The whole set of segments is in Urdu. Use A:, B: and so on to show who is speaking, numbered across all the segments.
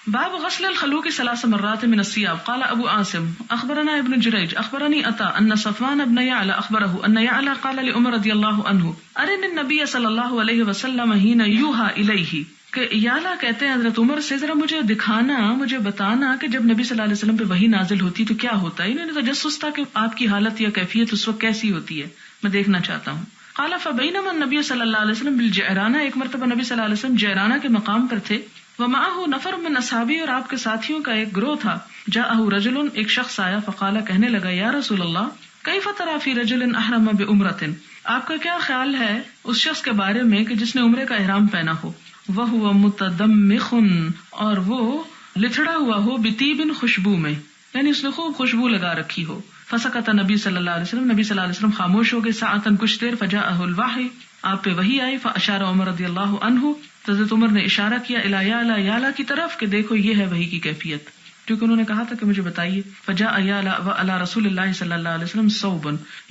A: باب غسل الخلوق 3 مرات من الثياب. قال ابو عاصم اخبرنا ابن جريج اخبرني عطاء ان صفوان بن يعلى اخبره ان يعلى قال لعمر رضي الله عنه ارن النبي صلى الله عليه وسلم حين يوحى اليه کہ یعلا کہتے ہیں حضرت عمر سے ذرا مجھے دکھانا، مجھے بتانا کہ جب نبی صلی اللہ علیہ وسلم پہ وحی نازل ہوتی تو کیا ہوتا ہے. انہوں نے تجسس تھا کہ آپ کی حالت یا کیفیت اس وقت کیسی ہوتی ہے، میں دیکھنا چاہتا ہوں. قال فبينما النبي صلی اللہ علیہ وسلم بالجعرانہ، ایک مرتبہ نبی صلی اللہ علیہ وسلم جعرانہ کے مقام پر تھے. ومعه نفر من اصحابہ، اور آپ کے ساتھیوں کا ایک گروہ تھا. جاءه رجل، ایک شخص آیا. فقال، کہنے لگا، یا رسول اللہ کیف ترى في رجل احرم بعمرۃ، آپ کا کیا خیال ہے اس شخص کے بارے میں کہ جس نے عمرے کا احرام پہنا ہو. وهو متدمخ، اور وہ لتھڑا ہوا ہو، بطیب، خوشبو میں، یعنی اس نے خوب خوشبو لگا رکھی ہو. فسکت نبی صلی اللہ علیہ وسلم، نبی صلی اللہ علیہ وسلم خاموش ہو گئے. ساعتن، کچھ دیر. فجاءه الوحی، آپ پہ وحی آئی. فاشار عمر رضی اللہ عنہ، حضرت عمر نے اشارہ کیا الی یعلا، یعلا کی طرف کہ دیکھو یہ ہے وحی کی کیفیت، کیونکہ انہوں نے کہا تھا کہ مجھے بتائیے. فجاء یعلا وعلی رسول اللہ صلی اللہ علیہ وسلم ثوب،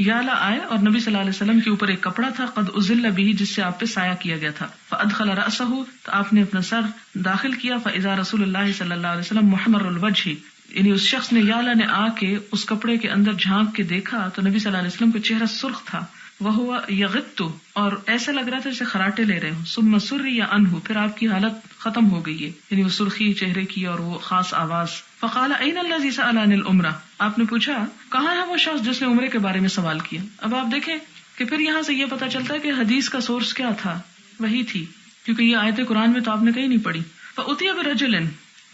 A: یعلا آئے اور نبی صلی اللہ علیہ وسلم کے اوپر ایک کپڑا تھا. قد اذل به، جس سے آپ پہ سایہ کیا گیا تھا. فادخل رأسہ، تو آپ نے اپنا سر داخل کیا. فاذا رسول اللہ صلی اللہ علیہ وسلم محمر الوجہ، یعنی اس شخص نے، یعلا نے آ کے اس کپڑے کے اندر جھانک کے دیکھا تو نبی صلی اللہ علیہ وسلم کا چہرہ سرخ تھا. وہو یغط، اور ایسا لگ رہا تھا جیسے خراٹے لے رہے ہوں. ثم سری عنہ، پھر آپ کی حالت ختم ہو گئی ہے، یعنی وہ سرخی چہرے کی اور وہ خاص آواز. فقال این الذی سأل عن العمرہ، آپ نے پوچھا کہاں ہے وہ شخص جس نے عمرے کے بارے میں سوال کیا. اب آپ دیکھیں کہ پھر یہاں سے یہ پتا چلتا ہے کہ حدیث کا سورس کیا تھا، وہی تھی، کیونکہ یہ آیت قرآن میں تو آپ نے کہیں نہیں پڑھی. فأتی برجل،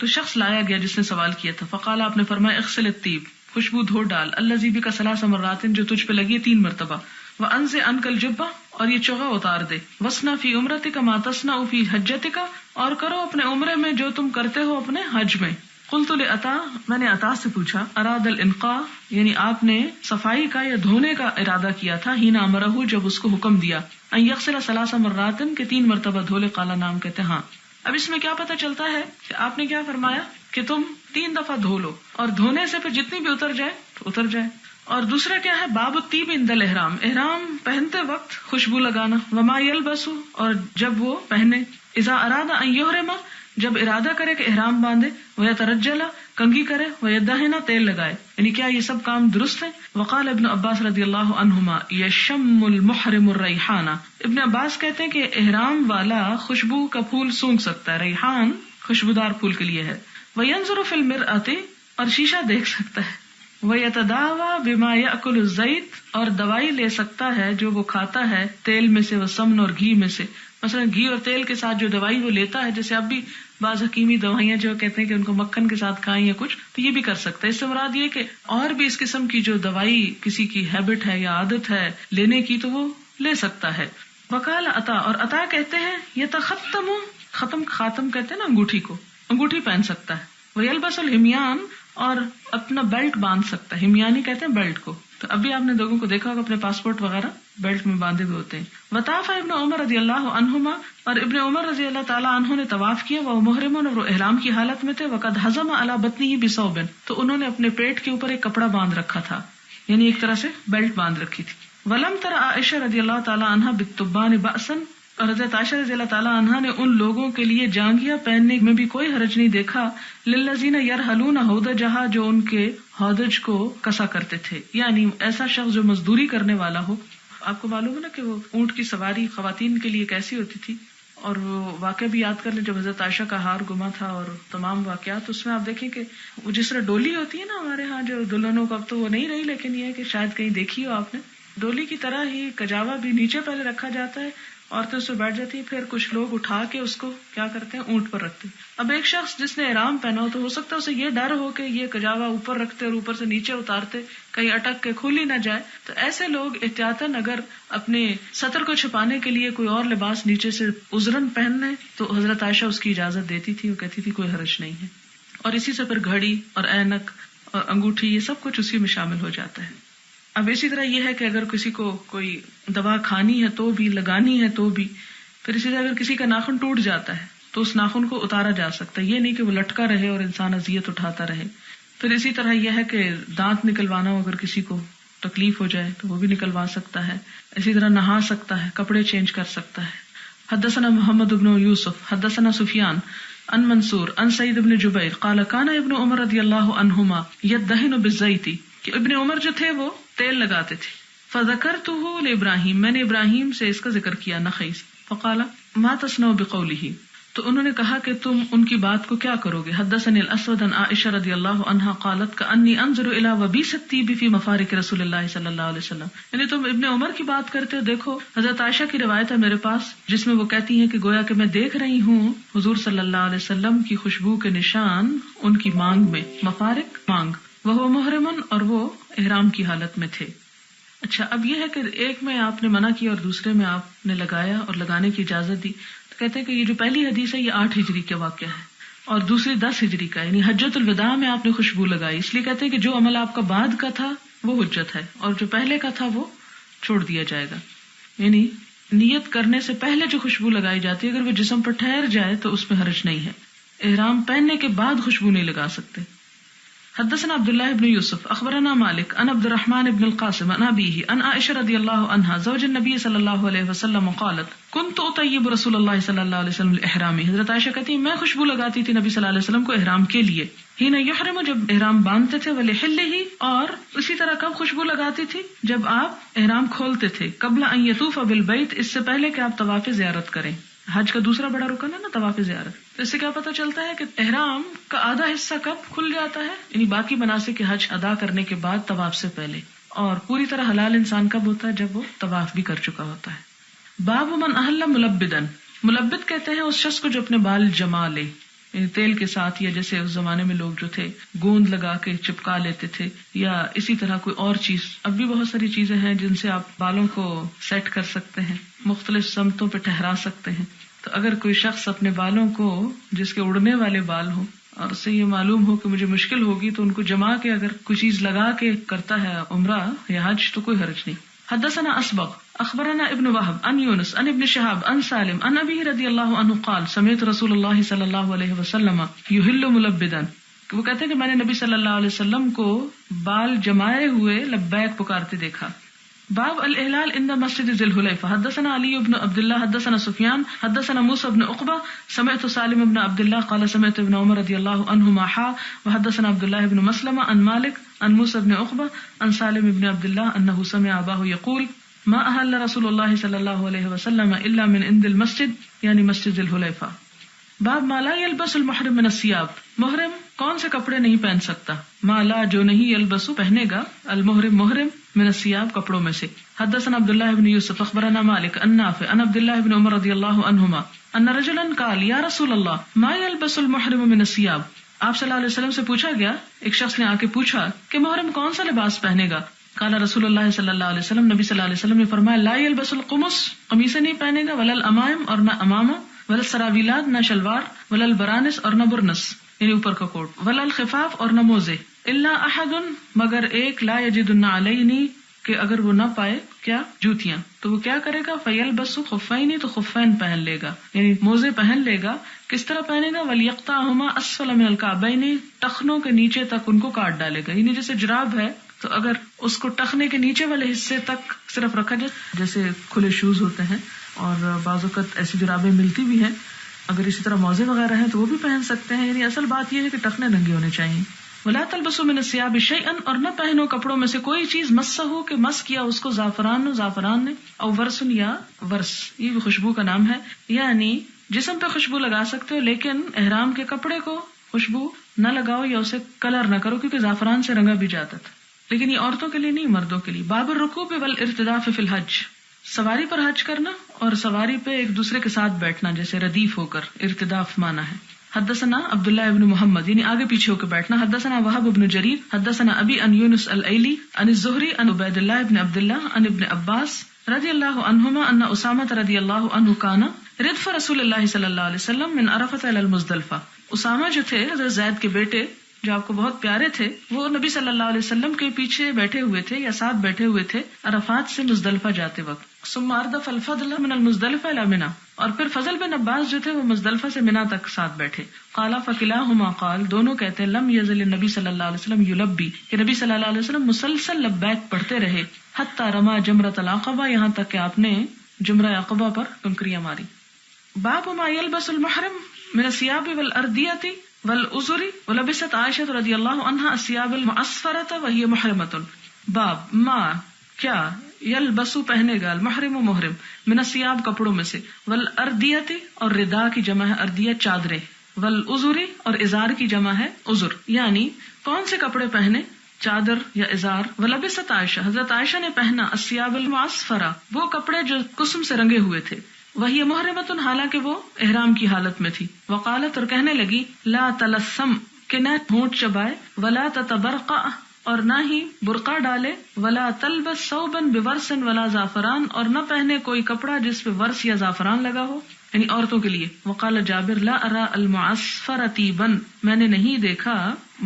A: تو شخص لایا گیا جس نے سوال کیا تھا. فقال، آپ نے فرمایا، اغسل الطیب، خوشبو دھو ڈال. الذی بک 3 مرات، جو تجھ پہ لگی 3 مرتبہ. وانزع عنک الجبہ، اور یہ چوغا اتار دے. وصنع فی عمرتک ما تصنع فی حجتک، اور کرو اپنے عمرے میں جو تم کرتے ہو اپنے حج میں. قلت لعطا، میں نے عطا سے پوچھا، اراد الانقاء، یعنی آپ نے صفائی کا یا دھونے کا ارادہ کیا تھا. حین امرہ، جب اس کو حکم دیا. ان یغسل 3 مرات، کہ 3 مرتبہ دھو لے. قال نعم، کہتے ہاں. اب اس میں کیا پتہ چلتا ہے کہ آپ نے کیا فرمایا کہ تم 3 دفعہ دھو لو، اور دھونے سے پھر جتنی بھی اتر جائے تو اتر جائے. اور دوسرا کیا ہے، باب الطیب عند الاحرام، احرام پہنتے وقت خوشبو لگانا. وما یلبس، اور جب وہ پہنے. اذا اراد ان یحرم، جب ارادہ کرے کہ احرام باندھے. ویترجل، کنگھی کرے. ویدہن، تیل لگائے. یعنی کیا یہ سب کام درست ہیں. وقال ابن عباس رضی اللہ عنہما یشم المحرم الریحانہ، ابن عباس کہتے ہیں کہ احرام والا خوشبو کا پھول سونگھ سکتا ہے. ریحان خوشبودار پھول کے لیے ہے. وینظر فی المرآۃ، اور شیشہ دیکھ سکتا ہے. وَيَتَدَاوَى بِمَا يَأْكُلُ الزَّيْتَ، اور دوائی لے سکتا ہے جو وہ کھاتا ہے تیل میں سے، وسمن، اور گھی میں سے. مثلا گھی اور تیل کے ساتھ جو دوائی وہ لیتا ہے، جیسے اب بھی بعض حکیمی دوائیاں جو کہتے ہیں کہ ان کو مکھن کے ساتھ کھائیں یا کچھ، تو یہ بھی کر سکتا ہے. اس سے مراد یہ کہ اور بھی اس قسم کی جو دوائی کسی کی ہیبٹ ہے یا عادت ہے لینے کی تو وہ لے سکتا ہے. وقال عطا، اور عطا کہتے ہیں یتختم، ختم، خاتم کہتے ہیں نا انگوٹھی کو، انگوٹھی پہن سکتا ہے. ویلبس الحمیان، اور اپنا بیلٹ باندھ سکتا ہے. ہمیانی کہتے ہیں بیلٹ کو. تو ابھی آپ نے لوگوں کو دیکھا ہوگا اپنے پاسپورٹ وغیرہ بیلٹ میں باندھے ہوئے ہوتے ہیں. وطاف ابن عمر رضی اللہ عنہما، اور ابن عمر رضی اللہ تعالیٰ عنہ نے طواف کیا. وہ محرمون، اور وہ احرام کی حالت میں تھے. وقد حزم علی بطنہ بثوب، تو انہوں نے اپنے پیٹ کے اوپر ایک کپڑا باندھ رکھا تھا، یعنی ایک طرح سے بیلٹ باندھ رکھی تھی. ولم تر عائشہ رضی اللہ تعالیٰ عنہ بالتبان بأسا، اور حضرت عائشہ رضی اللہ تعالیٰ عنہ نے ان لوگوں کے لیے جانگیاں پہننے میں بھی کوئی حرج نہیں دیکھا. للذین یرحلون ہودجہا، جو ان کے ہودج کو کسا کرتے تھے، یعنی ایسا شخص جو مزدوری کرنے والا ہو. آپ کو معلوم ہے نا کہ وہ اونٹ کی سواری خواتین کے لیے کیسی ہوتی تھی. اور وہ واقعہ بھی یاد کر لیں جب حضرت عائشہ کا ہار گما تھا اور تمام واقعات، اس میں آپ دیکھیں کہ وہ جس طرح ڈولی ہوتی ہے نا ہمارے ہاں جو دلہنوں کو، اب تو وہ نہیں رہی، لیکن یہ ہے کہ شاید کہیں دیکھی ہو آپ نے، ڈولی کی طرح ہی کجاوا بھی نیچے پہلے رکھا جاتا ہے، عورتیں اس پہ بیٹھ جاتی ہیں، پھر کچھ لوگ اٹھا کے اس کو کیا کرتے ہیں، اونٹ پر رکھتے ہیں. اب ایک شخص جس نے احرام پہنا ہو تو ہو سکتا ہے اسے یہ ڈر ہو کہ یہ کجاوا اوپر رکھتے اور اوپر سے نیچے اتارتے کہیں اٹک کے کھل ہی نہ جائے. تو ایسے لوگ احتیاطاً اگر اپنے سطر کو چھپانے کے لیے کوئی اور لباس نیچے سے عذراً پہن لیں تو حضرت عائشہ اس کی اجازت دیتی تھی، وہ کہتی تھی کوئی حرج نہیں ہے. اور اسی سے پھر گھڑی اور اینک اور انگوٹھی یہ سب کچھ اسی میں شامل ہو جاتا ہے. اب اسی طرح یہ ہے کہ اگر کسی کو کوئی دوا کھانی ہے تو بھی، لگانی ہے تو بھی. پھر اسی طرح اگر کسی کا ناخن ٹوٹ جاتا ہے تو اس ناخن کو اتارا جا سکتا ہے، یہ نہیں کہ وہ لٹکا رہے اور انسان اذیت اٹھاتا رہے. پھر اسی طرح یہ ہے کہ دانت نکلوانا ہو، اگر کسی کو تکلیف ہو جائے تو وہ بھی نکلوا سکتا ہے. اسی طرح نہا سکتا ہے، کپڑے چینج کر سکتا ہے. حدثنا محمد بن یوسف حدثنا سفیان عن منصور عن سعید بن جبیر قال کان ابن عمر رضی اللہ عنہما یدہن بالزیت، کہ ابن عمر جو تھے وہ تیل لگاتے تھے. فذکرتہ لابراہیم، میں نے ابراہیم سے اس کا ذکر کیا نخی سے. فقال ما تصنع بقولہ، تو انہوں نے کہا کہ تم ان کی بات کو کیا کرو گے. حدثني الاسود عن عائشہ رضی اللہ عنہا قالت کانی انظر الى وبیس الطیب فی مفارق رسول اللہ صلی اللہ علیہ وسلم. یعنی تم ابن عمر کی بات کرتے ہو، دیکھو حضرت عائشہ کی روایت ہے میرے پاس جس میں وہ کہتی ہیں کہ گویا کہ میں دیکھ رہی ہوں حضور صلی اللہ علیہ وسلم کی خوشبو کے نشان ان کی مانگ میں. مفارق مانگ، وہ محرمن، اور وہ احرام کی حالت میں تھے. اچھا، اب یہ ہے کہ ایک میں آپ نے منع کیا اور دوسرے میں آپ نے لگایا اور لگانے کی اجازت دی. کہتے ہیں کہ یہ جو پہلی حدیث ہے یہ 8 ہجری کا واقعہ ہے اور دوسری 10 ہجری کا، یعنی حجۃ الوداع میں آپ نے خوشبو لگائی. اس لیے کہتے ہیں کہ جو عمل آپ کا بعد کا تھا وہ حجت ہے اور جو پہلے کا تھا وہ چھوڑ دیا جائے گا. یعنی نیت کرنے سے پہلے جو خوشبو لگائی جاتی ہے اگر وہ جسم پر ٹھہر جائے تو اس میں حرج نہیں ہے. احرام پہننے کے بعد خوشبو نہیں لگا سکتے. حدثنا عبداللہ بن یوسف اخبرنا مالک عن عبد الرحمن بن القاسم عن ابیہ عن عائشہ رضی اللہ عنہا زوج النبی صلی اللہ علیہ وسلم قالت کنت اطیب رسول اللہ صلی اللہ علیہ وسلم الاحرامی. حضرت عائشہ کہتی ہیں میں خوشبو لگاتی تھی نبی صلی اللہ علیہ وسلم کو احرام کے لیے. حین یحرم، جب احرام باندھتے تھے، ولحلہ، اور اسی طرح کب خوشبو لگاتی تھی جب آپ احرام کھولتے تھے، قبل ان یطوف بالبیت، اس سے پہلے کہ آپ طواف زیارت کریں. حج کا دوسرا بڑا رکن ہے نا طواف زیارت. تو اس سے کیا پتہ چلتا ہے کہ احرام کا آدھا حصہ کب کھل جاتا ہے، یعنی باقی مناسک حج ادا کرنے کے بعد طواف سے پہلے. اور پوری طرح حلال انسان کب ہوتا ہے، جب وہ طواف بھی کر چکا ہوتا ہے. باب من احل ملبدن، ملبد کہتے ہیں اس شخص کو جو اپنے بال جما لے، یعنی تیل کے ساتھ، یا جیسے اس زمانے میں لوگ جو تھے گوند لگا کے چپکا لیتے تھے، یا اسی طرح کوئی اور چیز. اب بھی بہت ساری چیزیں ہیں جن سے آپ بالوں کو سیٹ کر سکتے ہیں، مختلف سمتوں پہ ٹھہرا سکتے ہیں. تو اگر کوئی شخص اپنے بالوں کو، جس کے اڑنے والے بال ہوں اور اسے یہ معلوم ہو کہ مجھے مشکل ہوگی، تو ان کو جما کے اگر کوئی چیز لگا کے کرتا ہے عمرہ یا حج تو کوئی حرج نہیں. حدثنا اسبغ اخبرنا ابن وهب عن يونس عن ابن شهاب عن سالم عن ابي رضي الله عنه قال سمعت رسول الله صلى الله عليه وسلم يهل ملبدا. وہ کہتے ہیں کہ میں نے نبی صلی اللہ علیہ وسلم کو بال جمائے ہوئے لبیک پکارتے دیکھا. باب الاحلال عند مسجد ذی الحلیفہ. حدثنا علی بن عبد الله حدثنا سفیان حدثنا موسى بن عقبہ سمعت سالم بن عبد الله قال سمعت ابن عمر رضی اللہ عنہما وحدثنا عبد الله بن مسلمہ عن مالک عن موسى بن عقبہ عن سالم بن عبد الله انه سمع اباه يقول ما احل رسول اللہ صلی اللہ علیہ وسلم الا من عند المسجد، یعنی مسجد ذی الحلیفہ. باب ما لا يلبس المحرم من الثياب، محرم کون سے کپڑے نہیں پہن سکتا. ما لا، جو نہیں، يلبس پہنے گا، المحرم محرم، من الثياب کپڑوں میں سے. حدثنا عبداللہ بن یوسف اخبرنا مالک عن نافع عن عبداللہ بن عمر رضی اللہ عنہما ان رجلا قال یا رسول اللہ ما يلبس المحرم من الثياب. آپ صلی اللہ علیہ وسلم سے پوچھا گیا، ایک شخص نے آ کے پوچھا کہ محرم کون سا لباس پہنے گا. قال رسول اللہ صلی اللہ علیہ وسلم، نبی صلی اللہ علیہ وسلم نے فرمایا لا يلبس القمص، قمیصیں نہیں پہنے گا، ولا الامائم، اور نہ امامہ، ولا السراویلات، نہ شلوار، ولا البرانس، اور نہ برنس یعنی اوپر کا کوٹ، ولا الخفاف، اور نہ موزے، الا احد، مگر ایک، لا یجد النعلین، کہ اگر وہ نہ پائے کیا، جوتیاں، تو وہ کیا کرے گا، فیلبس خفین، تو خفین پہن لے گا، یعنی موزے پہن لے گا. کس طرح پہنے گا، ولیقطعہما اسفل من الکعبین، ٹخنوں کے نیچے تک ان کو کاٹ ڈالے گا. یعنی جیسے جراب ہے تو اگر اس کو ٹخنے کے نیچے والے حصے تک صرف رکھا جائے، جیسے کھلے شوز ہوتے ہیں اور بعض اوقات ایسی جرابیں ملتی بھی ہیں، اگر اسی طرح موزے وغیرہ ہیں تو وہ بھی پہن سکتے ہیں. یعنی اصل بات یہ ہے کہ ٹخنے ننگے ہونے چاہیے. ولا تلبسوا من الثياب شيئا، اور نہ پہنو کپڑوں میں سے کوئی چیز مسہ ہو کہ مس کیا اس کو زعفران نے، او ورسن، یا ورس، یہ بھی خوشبو کا نام ہے. یعنی جسم پہ خوشبو لگا سکتے ہو لیکن احرام کے کپڑے کو خوشبو نہ لگاؤ یا اسے کلر نہ کرو، کیونکہ زعفران سے رنگا بھی جاتا تھا. لیکن یہ عورتوں کے لیے نہیں، مردوں کے لیے. باب الرکوب والارتداف فی الحج، سواری پر حج کرنا اور سواری پہ ایک دوسرے کے ساتھ بیٹھنا، جیسے ردیف ہو کر، ارتداف مانا ہے. حدثنا عبداللہ ابن محمد، یعنی آگے پیچھے ہو کے بیٹھنا. حدثنا وہب ابن جریر حدثنا ابی عن یونس الایلی عن الزہری عن عبید اللہ ابن عبداللہ عن ابن عباس رضی اللہ عنہما ان اسامہ رضی اللہ عنہ کانا ردف رسول اللہ صلی اللہ علیہ وسلم من عرفۃ الی المزدلفہ. اسامہ جو تھے حضرت زید کے بیٹے، جو آپ کو بہت پیارے تھے، وہ نبی صلی اللہ علیہ وسلم کے پیچھے بیٹھے ہوئے تھے یا ساتھ بیٹھے ہوئے تھے عرفات سے مزدلفہ جاتے وقت. ثم اردف الفضل من المزدلفہ الی منی، اور پھر فضل بن عباس جو تھے وہ مزدلفہ سے منی تک ساتھ بیٹھے. قال فکلاہما قال، دونوں کہتے ہیں لم یزل النبی صلی اللہ علیہ وسلم یلبی، کہ نبی صلی اللہ علیہ وسلم مسلسل لبیک پڑھتے رہے، حتی رما جمرۃ العقبہ، یہاں تک کہ آپ نے جمرہ عقبہ پر کنکریاں ماری. باب ما یلبس المحرم من الثياب والأردية والأزر ولبست عائشة رضی اللہ عنہا الثياب المعصفرة وهي محرمة. باب ما کیا یلبسو پہنے گا المحرم و محرم من الثياب کپڑوں میں سے والاردیۃ اور ردا کی جمع ہے اردیہ چادریں والازر اور ازار کی جمع ہے ازر یعنی کون سے کپڑے پہنے چادر یا ازار. ولبست عائشہ حضرت عائشہ نے پہنا الثياب المعصفرہ وہ کپڑے جو کسم سے رنگے ہوئے تھے. وہی محرمۃ حالانکہ وہ احرام کی حالت میں تھی. وقالت اور کہنے لگی لا تلثم کہ نہ ہونٹ چبائے ولا تتبرقع اور نہ ہی برقع ڈالے ولا تلبس ثوبا بورس ولا زعفران اور نہ پہنے کوئی کپڑا جس پہ ورس یا زعفران لگا ہو یعنی عورتوں کے لیے. وقال جابر لا ارى المعصفر طيبا میں نے نہیں دیکھا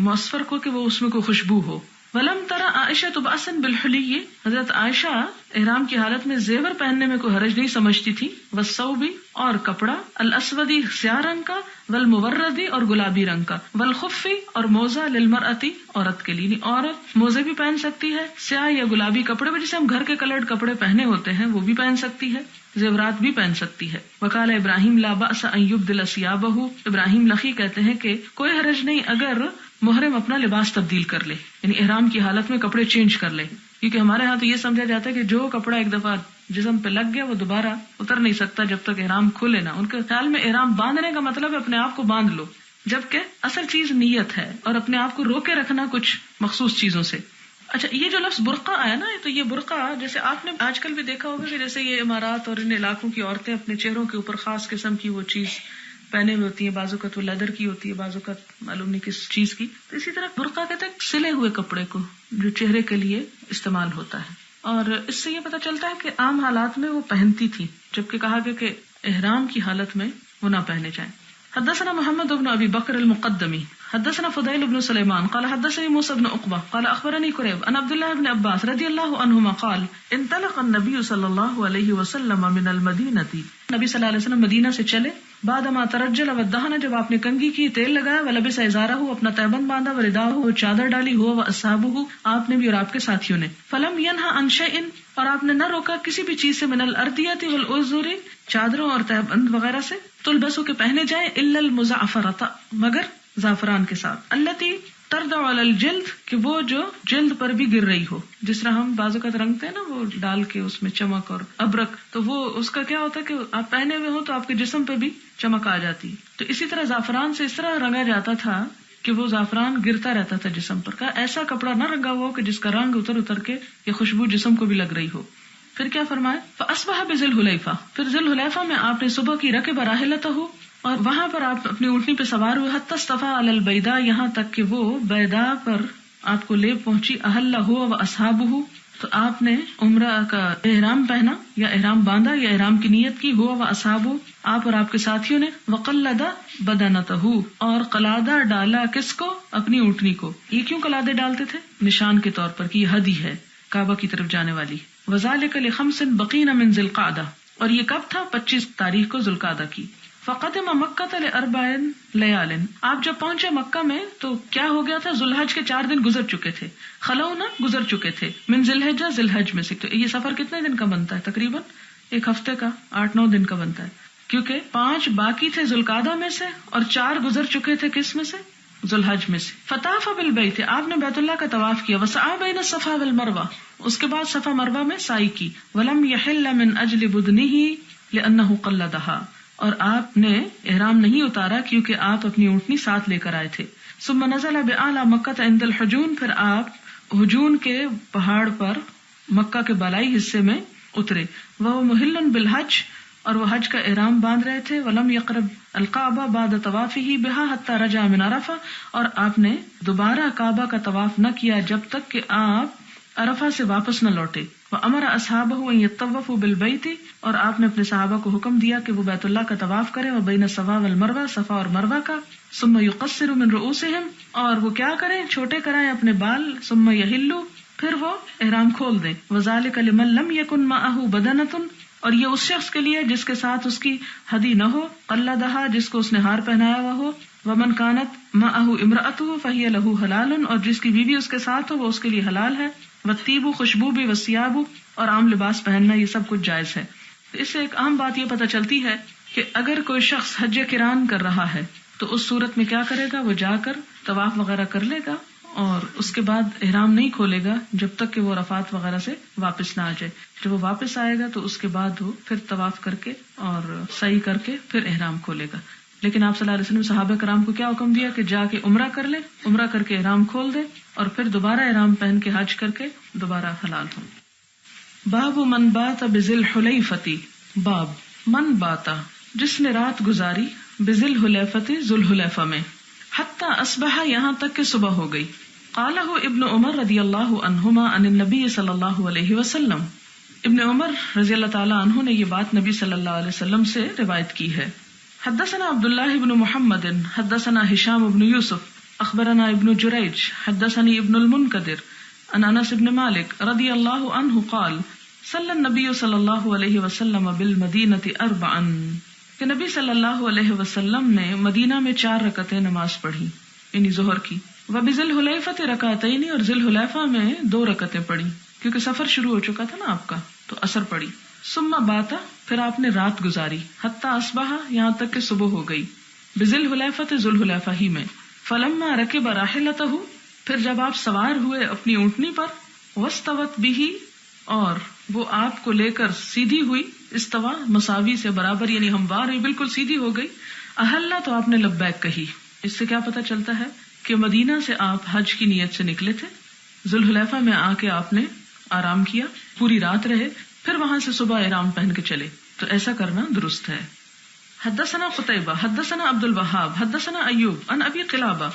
A: معصفر کو کہ وہ اس میں کوئی خوشبو ہو. ولم ترى عائشة بأسا بالحلی حضرت عائشہ احرام کی حالت میں زیور پہننے میں کوئی حرج نہیں سمجھتی تھی. والثوب اور کپڑا الاسودی سیاہ رنگ کا والموردی اور گلابی رنگ کا والخف اور موزہ للمرأتی عورت کے لیے عورت موزے بھی پہن سکتی ہے سیاہ یا گلابی کپڑے بھی جسے ہم گھر کے کلرڈ کپڑے پہنے ہوتے ہیں وہ بھی پہن سکتی ہے زیورات بھی پہن سکتی ہے. وقال ابراہیم لا بأس ان يبدل ثيابه ابراہیم لخی کہتے ہیں کہ کوئی حرج نہیں اگر محرم اپنا لباس تبدیل کر لے یعنی احرام کی حالت میں کپڑے چینج کر لے کیونکہ ہمارے ہاں تو یہ سمجھا جاتا ہے کہ جو کپڑا ایک دفعہ جسم پہ لگ گیا وہ دوبارہ اتر نہیں سکتا جب تک احرام کھلے نا. ان کے خیال میں احرام باندھنے کا مطلب ہے اپنے آپ کو باندھ لو جبکہ اصل چیز نیت ہے اور اپنے آپ کو روکے رکھنا کچھ مخصوص چیزوں سے. اچھا یہ جو لفظ برقع آیا نا تو یہ برقع جیسے آپ نے آج کل بھی دیکھا ہوگا کہ جیسے یہ امارات اور ان علاقوں کی عورتیں اپنے چہروں کے اوپر خاص قسم کی وہ چیز پہنے ہوئے ہوتی ہیں بعض اوقات وہ لیدر کی ہوتی ہے بعض اوقات معلوم نہیں کس چیز کی. تو اسی طرح برقع کہتے ہیں سلے ہوئے کپڑے کو جو چہرے کے لیے استعمال ہوتا ہے اور اس سے یہ پتہ چلتا ہے کہ عام حالات میں وہ پہنتی تھی جبکہ کہا گیا کہ احرام کی حالت میں وہ نہ پہنے جائیں. حدثنا محمد بن ابي بكر المقدمي حدثنا فضيل بن سليمان قال حدثني موسى بن عقبة قال اخبرني كريب عن عبد الله بن عباس رضي الله عنهما قال انطلق النبي صلى الله عليه وسلم من المدينة نبی صلی اللہ علیہ وسلم مدینہ سے چلے بعد ما ترجل ودهن جب آپ نے کنگھی کی تیل لگایا ولبس ازارہ اپنا تیبند باندھا ورداہ چادر ڈالی ہوا واصحابہ آپ نے بھی اور آپ کے ساتھیوں نے. فلم ينهى عن شيء اور آپ نے نہ روکا کسی بھی چیز سے من الأردية والأزر چادروں اور تیبند وغیرہ سے تلبسو کے پہنے جائیں الا المزعفرۃ مگر زعفران کے ساتھ التي ترد علی الجلد کہ وہ جو جلد پر بھی گر رہی ہو جس طرح ہم بعض اوقات رنگتے ہیں نا وہ ڈال کے اس میں چمک اور ابرک تو وہ اس کا کیا ہوتا ہے کہ آپ پہنے ہوئے ہو تو آپ کے جسم پہ بھی چمک آ جاتی. تو اسی طرح زعفران سے اس طرح رنگا جاتا تھا کہ وہ زعفران گرتا رہتا تھا جسم پر. کا ایسا کپڑا نہ رنگا ہو کہ جس کا رنگ اتر کے یہ خوشبو جسم کو بھی لگ رہی ہو. پھر کیا فرمایا فاصبح بذی الحلیفہ پھر ذی الحلیفہ میں آپ نے صبح کی رکب راحلتہ اور وہاں پر آپ اپنی اونٹنی پہ سوار ہوئے حتی استفا علی البیضاء یہاں تک کہ وہ بیضاء پر آپ کو لے پہنچی. احل ہوا واصحابہ تو آپ نے عمرہ کا احرام پہنا یا احرام باندھا یا احرام کی نیت کی. ہوا واصحابہ آپ اور آپ کے ساتھیوں نے. وقلد بدنتہ اور قلادہ ڈالا کس کو اپنی اونٹنی کو. یہ کیوں قلادے ڈالتے تھے نشان کے طور پر کہ یہ ہدی ہے کعبہ کی طرف جانے والی. وذالک لخمس بقین من ذی القعدہ اور یہ کب تھا 25 تاریخ کو ذی القعدہ کی. فقدم مکہ لاربع لیال آپ جب پہنچے مکہ میں تو کیا ہو گیا تھا ذو الحج کے 4 دن گزر چکے تھے. خلونا گزر چکے تھے من ذی الحجہ ذی الحج میں سے. تو یہ سفر کتنے دن کا بنتا ہے تقریباً 1 ہفتے کا 8-9 دن کا بنتا ہے کیونکہ 5 باقی تھے ذو القعدہ میں سے اور 4 گزر چکے تھے کس میں سے ذو الحج میں سے. فطاف بالبیت آپ نے بیت اللہ کا طواف کیا. وسعی بین الصفا والمروہ اس کے بعد صفا مروہ میں سعی کی. ولم یحل من اجل بدنہ لانہ قلدہا اور آپ نے احرام نہیں اتارا کیونکہ آپ اپنی اونٹنی ساتھ لے کر آئے تھے. ثم نزل بأعلی مکہ عند الحجون پھر آپ حجون کے پہاڑ پر مکہ کے بالائی حصے میں اترے. وہ محل بالحج اور وہ حج کا احرام باندھ رہے تھے. ولم یقرب الکعبہ بعد طوافہ بہا حتی رجع من عرفہ اور آپ نے دوبارہ کعبہ کا طواف نہ کیا جب تک کہ آپ عرفہ سے واپس نہ لوٹے. وامر اصحابہ ان یطوفوا بالبیت اور آپ نے اپنے صحابہ کو حکم دیا کہ وہ بیت اللہ کا طواف کریں. وبین الصفا والمروہ صفا اور مروہ کا. ثم یقصر من رؤوسہم اور وہ کیا کریں چھوٹے کرائیں اپنے بال. ثم یحلوا پھر وہ احرام کھول دیں. وذالک لمن لم یکن معہ بدنۃ اور یہ اس شخص کے لیے جس کے ساتھ اس کی ہدی نہ ہو. قلدہا جس کو اس نے ہار پہنایا ہوا ہو. ومن کانت معہ امرأتہ فہی لہ حلال اور جس کی بیوی اس کے ساتھ ہو وہ اس کے لیے حلال ہے. والطیب خوشبو بھی والثیاب اور عام لباس پہننا یہ سب کچھ جائز ہے. اس سے ایک اہم بات یہ پتہ چلتی ہے کہ اگر کوئی شخص حج قران کر رہا ہے تو اس صورت میں کیا کرے گا؟ وہ جا کر طواف وغیرہ کر لے گا اور اس کے بعد احرام نہیں کھولے گا جب تک کہ وہ عرفات وغیرہ سے واپس نہ آ جائے. جب وہ واپس آئے گا تو اس کے بعد وہ پھر طواف کر کے اور سعی کر کے پھر احرام کھولے گا. لیکن آپ صلی اللہ علیہ وسلم صحابہ کرام کو کیا حکم دیا کہ جا کے عمرہ کر لے، عمرہ کر کے احرام کھول دے اور پھر دوبارہ احرام پہن کے حج کر کے دوبارہ حلال ہو. باب من بات بذی الحلیفۃ، باب من باتا جس نے رات گزاری بذی الحلیفۃ ذو الحلیفہ میں، حتی اصبح یہاں تک کہ صبح ہو گئی. قالہ ابن عمر رضی اللہ عنہما عن النبی صلی اللہ علیہ وسلم، ابن عمر رضی اللہ تعالی عنہ نے یہ بات نبی صلی اللہ علیہ وسلم سے روایت کی ہے. حدثنا عبداللہ بن محمد حدثنا ہشام بن یوسف اخبرنا ابن جریج حدثنی ابن المنکدر عن انس بن مالک رضی اللہ عنہ قال صلی النبی صلی اللہ علیہ وسلم بالمدینۃ اربعا، کہ نبی صلی اللہ علیہ وسلم نے مدینہ میں 4 رکعتیں نماز پڑھی یعنی ظہر کی. وبذی الحلیفۃ رکعتین، اور ذی الحلیفہ میں 2 رکعتیں پڑھی کیونکہ سفر شروع ہو چکا تھا نا آپ کا تو اثر پڑی. ثم باتا، پھر آپ نے رات گزاری، حتی اصبح یہاں تک کہ صبح ہو گئی، بذی الحلیفۃ ذو الحلیفہ ہی میں. فلما رکب راحلتہ، پھر جب آپ سوار ہوئے اپنی اونٹنی پر، واستوت بہ، اور وہ آپ کو لے کر سیدھی ہوئی، استوا مساوی سے برابر یعنی ہموار ہوئی، بالکل سیدھی ہو گئی. احلّا، تو آپ نے لبیک کہی. اس سے کیا پتہ چلتا ہے کہ مدینہ سے آپ حج کی نیت سے نکلے تھے، ذو الحلیفہ میں آ کے آپ نے آرام کیا، پوری رات رہے، پھر وہاں سے صبح احرام پہن کے چلے، تو ایسا کرنا درست ہے. حدثنا قتیبہ حدثنا عبد الوہاب حدثنا ایوب عن ابی قلابہ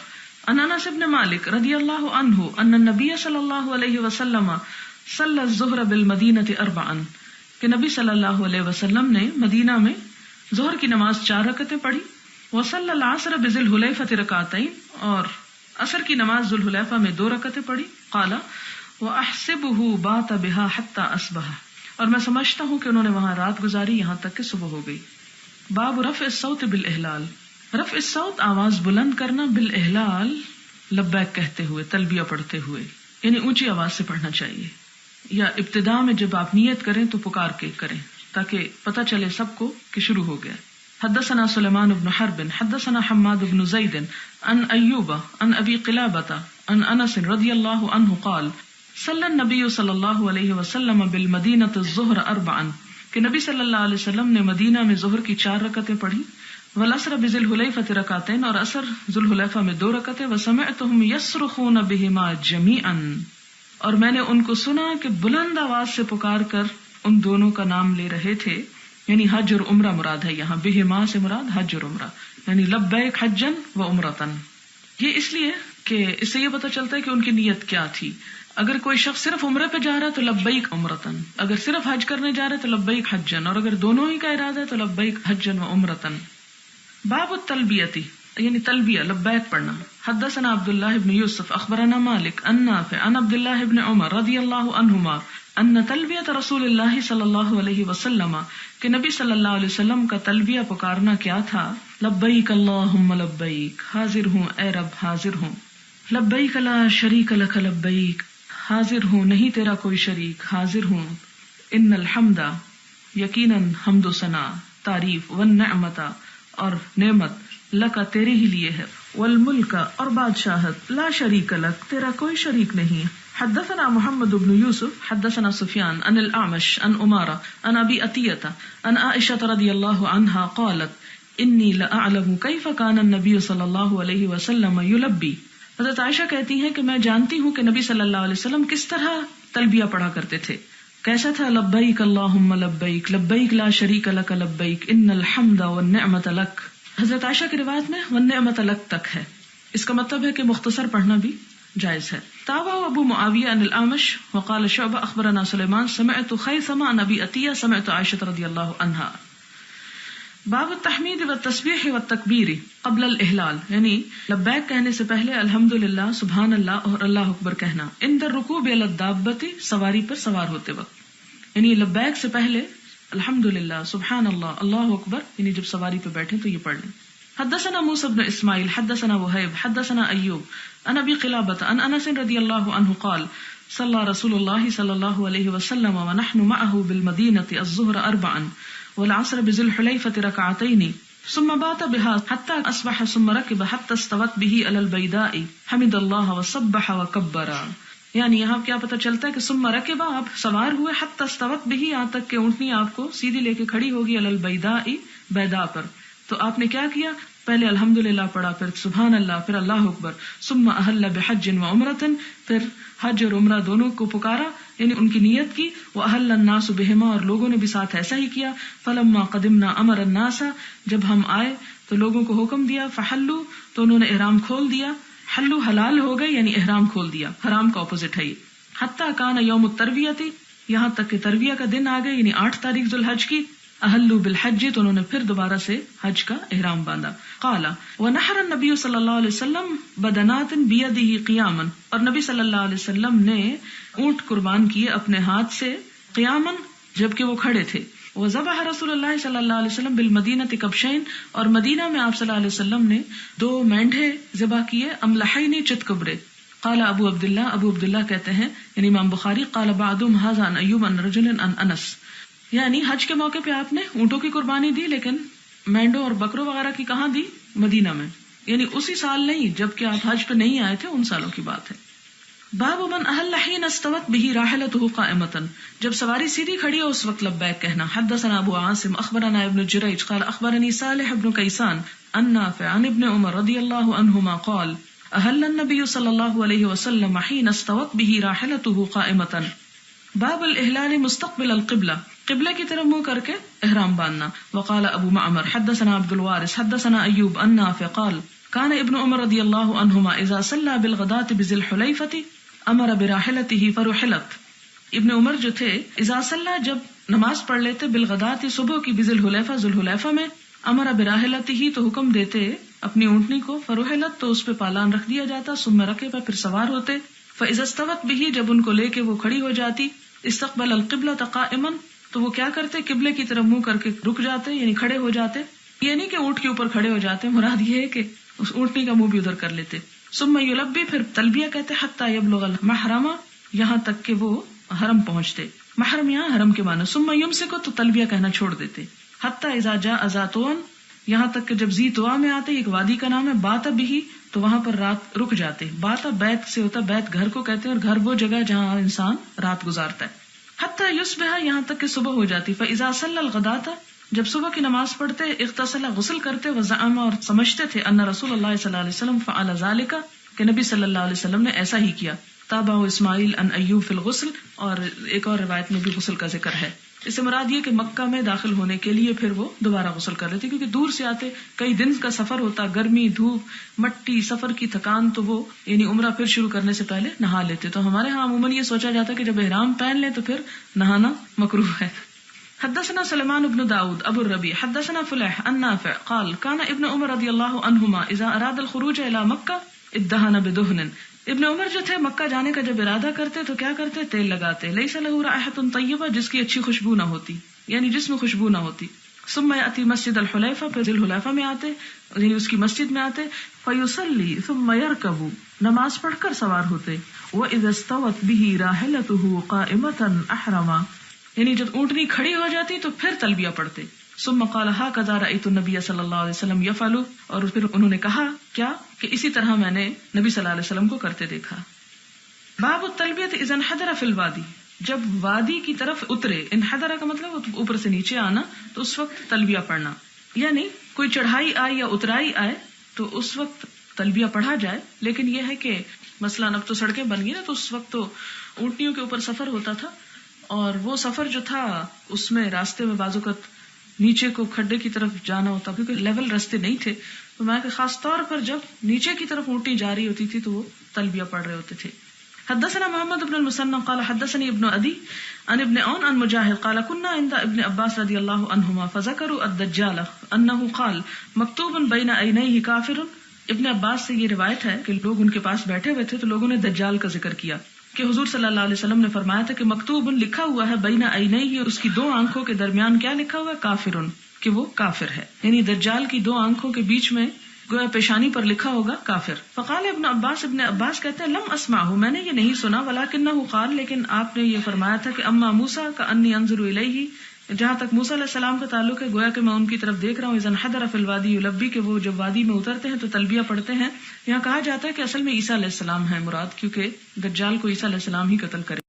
A: عن انس بن مالک رضی اللہ عنہ ان النبی صلی اللہ علیہ وسلم صلی الظہر بالمدینۃ اربعا، کہ نبی صلی اللہ علیہ وسلم نے مدینہ میں ظہر کی نماز 4 رکعتیں پڑھی. وصلی العصر بذی الحلیفۃ رکعتین، اور عصر کی نماز ذو الحلیفہ میں 2 رکعتیں پڑھی. قال واحسبہ بات بہا حتی اصبح، اور میں سمجھتا ہوں کہ انہوں نے وہاں رات گزاری یہاں تک کہ صبح ہو گئی. باب رفع الصوت بالاحلال، رفع الصوت آواز بلند کرنا، بالاحلال لبیک کہتے ہوئے، تلبیہ پڑھتے ہوئے، یعنی اونچی آواز سے پڑھنا چاہیے، یا ابتدا میں جب آپ نیت کریں تو پکار کے کریں تاکہ پتہ چلے سب کو کہ شروع ہو گیا. حدثنا سلیمان بن حرب حدثنا حماد بن زید عن ایوب عن ابی قلابۃ عن انس رضی اللہ عنہ قال صلی النبی صلی اللہ علیہ وسلم بالمدینۃ الظہر اربعا، کہ نبی صلی اللہ علیہ وسلم نے مدینہ میں ظہر کی 4 رکعتیں پڑھی. والعصر بذی الحلیفۃ رکعتین، اور عصر ذو الحلیفہ میں 2 رکعتیں. وسمعتهم یصرخون بہما جمیعا، اور میں نے ان کو سنا کہ بلند آواز سے پکار کر ان دونوں کا نام لے رہے تھے، یعنی حج اور عمرہ مراد ہے یہاں، بہما سے مراد حج اور عمرہ، یعنی لبیک حجا و عمرتن. یہ اس لیے کہ اس سے یہ پتہ چلتا ہے کہ ان کی نیت کیا تھی. اگر کوئی شخص صرف عمرے پہ جا رہا ہے تو لبیک عمرتن، اگر صرف حج کرنے جا رہا ہے تو لبیک حجن، اور اگر دونوں ہی کا ارادہ ہے تو لبیک حجن و عمرتن. باب التلبیتی، یعنی تلبیہ لبیک پڑھنا. حدثنا عبداللہ بن یوسف اخبرنا مالک عن نافع عن عبداللہ بن عمر رضی اللہ عنہما ان تلبیۃ رسول اللہ صلی اللہ علیہ وسلم، کہ نبی صلی اللہ علیہ وسلم کا تلبیہ پکارنا کیا تھا؟ لبیک اللہم لبیک، حاضر ہوں اے رب حاضر ہوں. لبیک لا شریک لک لبیک، حاضر ہوں نہیں تیرا کوئی شریک، حاضر ہوں. ان الحمد، یقیناً حمد و ثنا، تعریف، والنعمت، اور نعمت، لک تیرے ہی لیے ہے، والملک، اور بادشاہت، لا شریک لک تیرا کوئی شریک نہیں. حدثنا محمد بن یوسف حدثنا سفیان عن الاعمش عن عمارہ عن ابی عطیۃ عن عائشہ رضی اللہ عنہا قالت انی لاعلم کیف کان النبی صلی اللہ علیہ وسلم یلبی. حضرت عائشہ کہتی ہیں کہ میں جانتی ہوں کہ نبی صلی اللہ علیہ وسلم کس طرح تلبیہ پڑھا کرتے تھے. کیسا تھا؟ لبیک اللہم لبیک، لبیک لا شریک لک لبیک، ان الحمد والنعمت لک. حضرت عائشہ کی روایت میں والنعمت لک تک ہے، اس کا مطلب ہے کہ مختصر پڑھنا بھی جائز ہے. تابع ابو معاویہ عن الاعمش وقال شعبہ اخبرنا سلیمان سمعت خیثمہ عن ابی عطیہ سمعت عائشہ رضی اللہ عنہا. باب التحمید والتسبیح والتکبیر قبل الاحلال، یعنی لبیک کہنے سے پہلے الحمدللہ، سبحان اللہ اور اللہ اکبر کہنا. عند الرکوب علی الدابۃ، سواری پر سوار ہوتے وقت، یعنی لبیک سے پہلے الحمدللہ، سبحان اللہ، اللہ اکبر، یعنی جب سواری پہ بیٹھے تو یہ پڑھ لیں. حدثنا موسى بن اسماعیل حدثنا وہیب حدثنا ایوب عن ابی قلابۃ عن انس رضی اللہ عنہ قال صلی رسول اللہ صلی اللہ علیہ وسلم ونحن معه بالمدینۃ الظہر اربعا والعصر بذي الحليفة ركعتين ثم بات بها حتى أصبح ثم ركب حتى استوت به على البيداء حمد الله وسبح وكبر. یعنی یہاں کیا پتہ چلتا ہے کہ ثم ركب، آپ سوار ہوئے، حتى استوت به، یہاں تک کہ اونٹنی آپ کو سیدھی لے کے کھڑی ہوگی، على البيداء، بیدا پر. تو آپ نے کیا کیا؟ پہلے الحمدللہ پڑھا، پھر سبحان اللہ، پھر اللہ اکبر. ثم احل بحج وعمرة، پھر حج اور عمرہ دونوں کو پکارا، یعنی ان کی نیت کی. واحل الناس بهما، اور لوگوں نے بھی ساتھ ایسا ہی کیا. فلما قدمنا امر الناس، جب ہم آئے تو لوگوں کو حکم دیا. فحلوا، تو انہوں نے احرام کھول دیا. حلو حلال ہو گئے، یعنی احرام کھول دیا، حرام کا اپوزٹ ہے یہ. حتی کان یوم الترویہ، یہاں تک کہ ترویہ کا دن آ گئے، یعنی 8 تاریخ ذو الحج کی. احلوا بالحج، تو انہوں نے پھر دوبارہ سے حج کا احرام باندھا. قال ونحر النبی صلی اللہ علیہ وسلم بدنات بیدہ قیاما، اور نبی صلی اللہ علیہ وسلم نے اونٹ قربان کیے اپنے ہاتھ سے، قیاما، جبکہ وہ کھڑے تھے. وذبح رسول اللہ صلی اللہ علیہ وسلم بالمدینہ کبشین، اور مدینہ میں آپ صلی اللہ علیہ وسلم نے 2 مینڈھے ذبح کیے، املحین، چتکبرے. قال ابو عبداللہ، ابو عبداللہ کہتے ہیں یعنی امام بخاری، قال بعضهم هذا عن ایوب عن رجل عن انس، یعنی حج کے موقع پہ آپ نے اونٹوں کی قربانی دی، لیکن مینڈوں اور بکروں وغیرہ کی کہاں دی؟ مدینہ میں، یعنی اسی سال نہیں جبکہ آپ حج پہ نہیں آئے تھے، ان سالوں کی بات ہے. باب من احل حين استوت به راحلته قائمة، جب سواری سیدھی کھڑی ہو اس وقت لبیک کہنا. حدثنا ابو عاصم اخبرنا ابن جریج قال اخبرني صالح بن كيسان عن نافع عن ابن عمر رضي الله عنهما قال احل النبي صلى الله عليه وسلم حين استوت به راحلته قائمة. باب الاحلال مستقبل القبلہ، قبلہ کی طرف منہ کر کے احرام باندھنا. وقال ابو معمر حدثنا عبد الوارث حدثنا ایوب عن نافع قال كان ابن عمر رضی اللہ عنہما اذا صلى بالغداة بذي الحلیفة امر براحلته فرحلت. ابن عمر جو تھے اذا صلی، جب نماز پڑھ لیتے، بالغداة، صبح کی، بذی الحلیفہ، ذو الحلیفہ میں، امر براحلته، تو حکم دیتے اپنی اونٹنی کو، فرحلت، تو اس پہ پالان رکھ دیا جاتا، ثم رکب، پھر سوار ہوتے. فاذا استوت به، جب ان کو لے کے وہ کھڑی ہو جاتی، استقبل القبلۃ قائما، تو وہ کیا کرتے؟ قبلے کی طرف منہ کر کے رک جاتے، یعنی کھڑے ہو جاتے. یہ نہیں کہ اونٹ کے اوپر کھڑے ہو جاتے، مراد یہ ہے کہ اس اونٹنی کا منہ بھی ادھر کر لیتے. ثم یلبی، پھر تلبیہ کہتے، حتی یبلغ المحرم، یہاں تک کہ وہ حرم پہنچتے. محرم یہاں حرم کے معنی. ثم یمسک، تو تلبیہ کہنا چھوڑ دیتے. حتی اذا جاء ذاتون، یہاں تک کہ جب ذی طوا میں آتے، ایک وادی کا نام ہے، بات بھی، تو وہاں پر رات رک جاتے. بات بیت سے ہوتا، بیت گھر کو کہتے ہیں، اور گھر وہ جگہ جہاں انسان رات گزارتا ہے. حتی یصبح، یہاں تک کہ صبح ہو جاتی. فاذا صلی الغداۃ، جب صبح کی نماز پڑھتے، اغتسل، غسل کرتے، وزعم، اور سمجھتے تھے، ان رسول اللہ صلی اللہ علیہ وسلم فعل ذلک، کہ نبی صلی اللہ علیہ وسلم نے ایسا ہی کیا. تابعہ اسماعیل عن ایوب فی الغسل، اور ایک اور روایت میں بھی غسل کا ذکر ہے. اس سے مراد یہ کہ مکہ میں داخل ہونے کے لیے پھر وہ دوبارہ غسل کر لیتے، کیونکہ دور سے آتے، کئی دن کا سفر ہوتا، گرمی، دھوپ، مٹی، سفر کی تھکان، تو وہ یعنی عمرہ پھر شروع کرنے سے پہلے نہا لیتے. تو ہمارے ہاں عموماً یہ سوچا جاتا ہے کہ جب احرام پہن لیں تو پھر نہانا مکروہ ہے. حدثنا سلیمان بن داود ابو الربیع حدثنا فلیح عن نافع قال كان ابن عمر رضی اللہ عنہما اذا اراد الخروج الى مکہ ادہن بدہن. ابن عمر جو تھے مکہ جانے کا جب ارادہ کرتے تو کیا کرتے؟ تیل لگاتے. لیس له رائحۃ طیبہ، جس کی اچھی خوشبو نہ ہوتی، یعنی جس میں خوشبو نہ ہوتی. ثم یأتی مسجد الحلیفہ، پھر ذی الحلیفہ میں آتے، یعنی اس کی مسجد میں آتے. فیصلی ثم یرکب، نماز پڑھ کر سوار ہوتے. وإذا استوت به راحلته قائمة احرما، یعنی جب اونٹنی کھڑی ہو جاتی تو پھر تلبیہ پڑھتے. ثم قال هكذا رأيت النبي صلی اللہ علیہ وسلم يفعل، اور پھر انہوں نے کہا کیا کہ اسی طرح میں نے نبی صلی اللہ علیہ وسلم کو کرتے دیکھا. باب التلبیۃ اذا انحدر فی الوادی، جب وادی کی طرف اترے، انحدر کا مطلب اوپر سے نیچے آنا، تو اس وقت تلبیہ پڑھنا. یعنی کوئی چڑھائی آئے یا اترائی آئے تو اس وقت تلبیہ پڑھا جائے. لیکن یہ ہے کہ مثلاً اب تو سڑکیں بن گئی نا، تو اس وقت تو اونٹنیوں کے اوپر سفر ہوتا تھا، اور وہ سفر جو تھا اس میں راستے میں بعض اوقات نیچے کو کھڈے کی طرف جانا ہوتا، کیونکہ لیول راستے نہیں تھے. تو میں کہ خاص طور پر جب نیچے کی طرف اونٹی جا رہی ہوتی تھی تو وہ تلبیہ پڑھ رہے ہوتے تھے. حدثنا محمد بن المثنى قال حدثني ابن عدي عن ابن عون عن مجاهد قال كنا عند ابن عباس رضي الله عنهما فذكروا الدجال انه قال مكتوب بين عينيه كافر. ابن عباس سے یہ روایت ہے کہ لوگ ان کے پاس بیٹھے ہوئے تھے تو لوگوں نے دجال کا ذکر کیا کہ حضور صلی اللہ علیہ وسلم نے فرمایا تھا کہ مکتوب لکھا ہوا ہے بین عینیہ، اس کی 2 آنکھوں کے درمیان کیا لکھا ہوا ہے؟ کافر، کہ وہ کافر ہے. یعنی دجال کی 2 آنکھوں کے بیچ میں گویا پیشانی پر لکھا ہوگا کافر. فقال ابن عباس کہتے ہیں لم اسمعہ، میں نے یہ نہیں سنا، ولکنہ قال، لیکن آپ نے یہ فرمایا تھا کہ اما موسیٰ کانی انظر الیہ جہاں تک موسیٰ علیہ السلام کا تعلق ہے، گویا کہ میں ان کی طرف دیکھ رہا ہوں اذا انحدر فی الوادی یلبی، کہ وہ جب وادی میں اترتے ہیں تو تلبیہ پڑھتے ہیں. یہاں کہا جاتا ہے کہ اصل میں عیسیٰ علیہ السلام ہیں مراد، کیونکہ دجال کو عیسیٰ علیہ السلام ہی قتل کرے.